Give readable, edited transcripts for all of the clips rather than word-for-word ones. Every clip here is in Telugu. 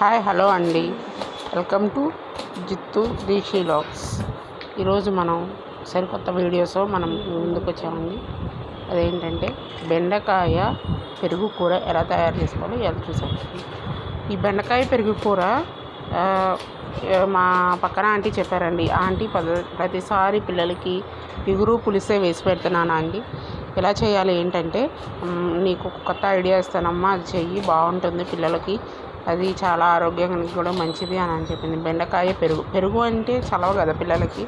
హాయ్ హలో అండి, వెల్కమ్ టు జిత్తు దీక్షి వ్లాగ్స్. ఈరోజు మనం సరికొత్త వీడియోస్ మనం ముందుకు వచ్చామండి. అదేంటంటే బెండకాయ పెరుగు కూర ఎలా తయారు చేసుకోవాలో ఎలా చూసాం. ఈ బెండకాయ పెరుగు కూర మా పక్కన ఆంటీ చెప్పారండి. ఆంటీ ప్రతిసారి పిల్లలకి ఇగురు పులిసే వేసి పెడుతున్నాను అండి. ఎలా చేయాలి ఏంటంటే, నీకు కొత్త ఐడియా ఇస్తానమ్మా, అది చెయ్యి, బాగుంటుంది పిల్లలకి, అది చాలా ఆరోగ్యానికి కూడా మంచిది అని చెప్పింది. బెండకాయ పెరుగు అంటే చలవ కదా పిల్లలకి,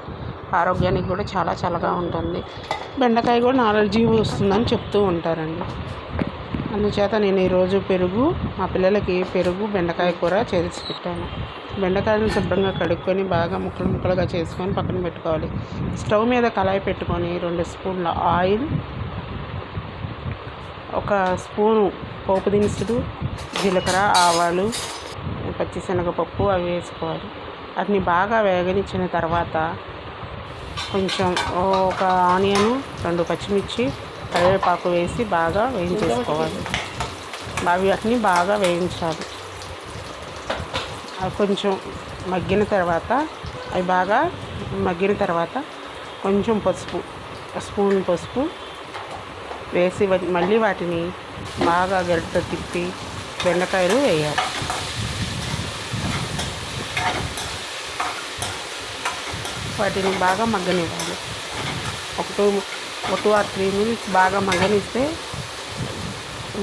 ఆరోగ్యానికి కూడా చాలా చల్లగా ఉంటుంది. బెండకాయ కూడా నాలెడ్జీ వస్తుందని చెప్తూ ఉంటారండి. అందుచేత నేను ఈరోజు మా పిల్లలకి బెండకాయ కూర చేసి పెట్టాను. బెండకాయలను శుభ్రంగా కడుక్కొని బాగా ముక్కలుగా చేసుకొని పక్కన పెట్టుకోవాలి. స్టవ్ మీద కళాయి పెట్టుకొని 2 స్పూన్ల ఆయిల్, 1 స్పూను పోపు దినుసులు, జీలకర్ర, ఆవాలు, పచ్చిశనగపప్పు అవి వేసుకోవాలి. వాటిని బాగా వేగనిచ్చిన తర్వాత కొంచెం 1 ఆనియను, 2 పచ్చిమిర్చి, కరివేపాకు వేసి బాగా వేయించేసుకోవాలి. వాటిని బాగా వేయించాలి. అవి కొంచెం మగ్గిన తర్వాత కొంచెం పసుపు, స్పూన్ పసుపు వేసి మళ్ళీ వాటిని బాగా గరిటెతో తిప్పి బెండకాయలు వేయాలి. వాటిని బాగా మగ్గనివ్వాలి. ఒక 2 or 3 minutes బాగా మగ్గనిస్తే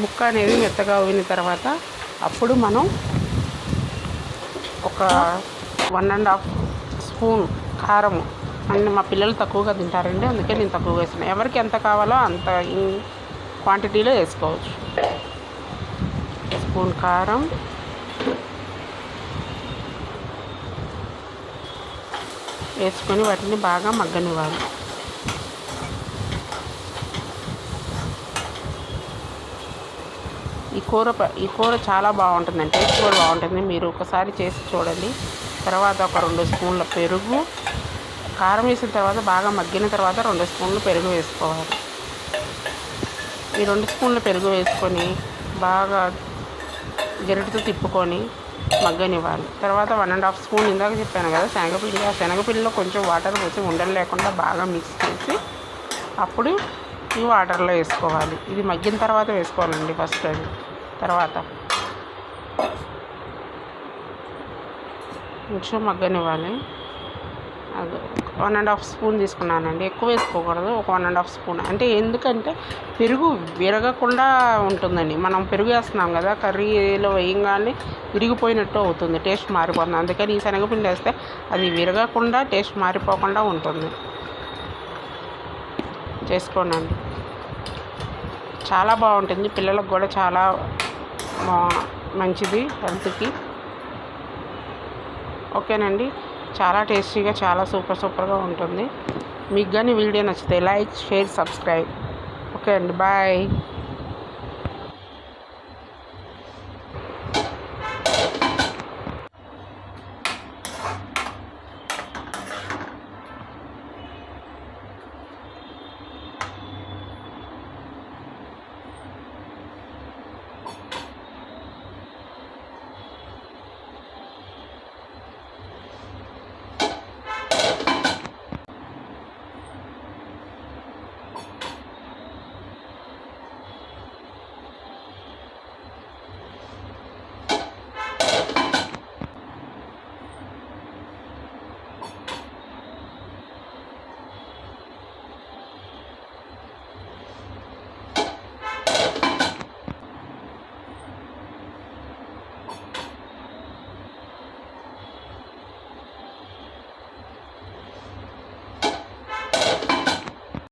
ముక్క అనేది మెత్తగా ఉడిన తర్వాత అప్పుడు మనం ఒక 1.5 స్పూన్ కారం, అంటే మా పిల్లలు తక్కువగా తింటారండి, అందుకే నేను తక్కువగా వేస్తున్నాను. ఎవరికి ఎంత కావాలో అంత క్వాంటిటీలో వేసుకోవచ్చు. స్పూన్ కారం, వేసుకొని వాటిని బాగా మగ్గనివ్వాలి. ఈ కూర చాలా బాగుంటుందండి, టేస్ట్ కూడా బాగుంటుంది. మీరు ఒకసారి చేసి చూడండి. తర్వాత ఒక 2 స్పూన్ల పెరుగు, కారం వేసిన తర్వాత బాగా మగ్గిన తర్వాత 2 స్పూన్లు పెరుగు వేసుకోవాలి. ఈ 2 స్పూన్ల పెరుగు వేసుకొని బాగా గరిటెతో తిప్పుకొని మగ్గనివ్వాలి. తర్వాత 1.5 స్పూన్ ఇందాక చెప్పాను కదా శనగపిండి, ఆ శనగపిండిలో కొంచెం వాటర్ పోసి ఉండలు లేకుండా బాగా మిక్స్ చేసి అప్పుడు ఈ వాటర్లో వేసుకోవాలి. ఇది మగ్గిన తర్వాత వేసుకోవాలండి ఫస్ట్. అది తర్వాత కొంచెం మగ్గనివ్వాలి. 1.5 స్పూన్ తీసుకున్నానండి, ఎక్కువ వేసుకోకూడదు. ఒక 1.5 స్పూన్ అంటే ఎందుకంటే పెరుగు విరగకుండా ఉంటుందండి. మనం పెరుగు వేస్తున్నాం కదా, కర్రీలో వేయంగానే విరిగిపోయినట్టు అవుతుంది, టేస్ట్ మారిపోతుంది. అందుకని ఈ శనగపిండి వేస్తే అది విరగకుండా టేస్ట్ మారిపోకుండా ఉంటుంది. చేసుకోండి, చాలా బాగుంటుంది. పిల్లలకు కూడా చాలా మంచిది హెల్త్కి. ఓకేనండి, చాలా టేస్టీగా, చాలా సూపర్గా ఉంటుంది. మీకు కానీ వీడియో నచ్చితే లైక్, షేర్, సబ్స్క్రైబ్. ఓకే అండి, బాయ్.